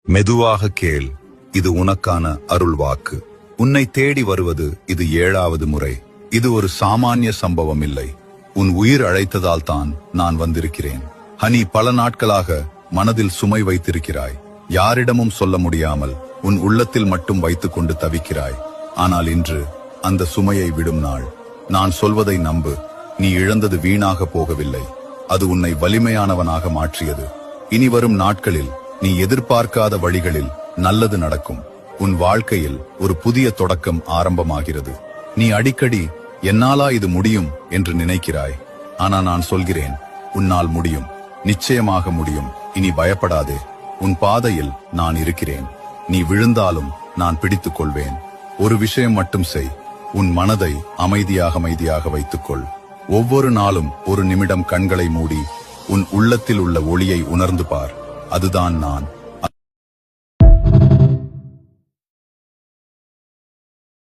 மெதுவாக கேள், இது உனக்கான அருள் வாக்கு. உன்னை தேடி வருவது இது 7வது முறை. இது ஒரு சாமானிய சம்பவம் இல்லை. உன் உயிர் அழைத்ததால் தான் நான் வந்திருக்கிறேன். ஹனி, பல நாட்களாக மனதில் சுமை வைத்திருக்கிறாய். யாரிடமும் சொல்ல முடியாமல் உன் உள்ளத்தில் மட்டும் வைத்துக் கொண்டு தவிக்கிறாய். ஆனால் இன்று அந்த சுமையை விடும் நாள். நான் சொல்வதை நம்பு. நீ இழந்தது வீணாக போகவில்லை. அது உன்னை வலிமையானவனாக மாற்றியது. இனி வரும் நாட்களில் நீ எதிர்பார்க்காத வழிகளில் நல்லது நடக்கும். உன் வாழ்க்கையில் ஒரு புதிய தொடக்கம் ஆரம்பமாகிறது. நீ அடிக்கடி என்னாலா இது முடியும் என்று நினைக்கிறாய். ஆனா நான் சொல்கிறேன், உன்னால் முடியும். நிச்சயமாக முடியும். இனி பயப்படாதே. உன் பாதையில் நான் இருக்கிறேன். நீ விழுந்தாலும் நான் பிடித்துக் கொள்வேன். ஒரு விஷயம் மட்டும் செய். உன் மனதை அமைதியாக வைத்துக்கொள். ஒவ்வொரு நாளும் ஒரு நிமிடம் கண்களை மூடி உன் உள்ளத்தில் உள்ள ஒளியை உணர்ந்து பார். அதுதான் நான்.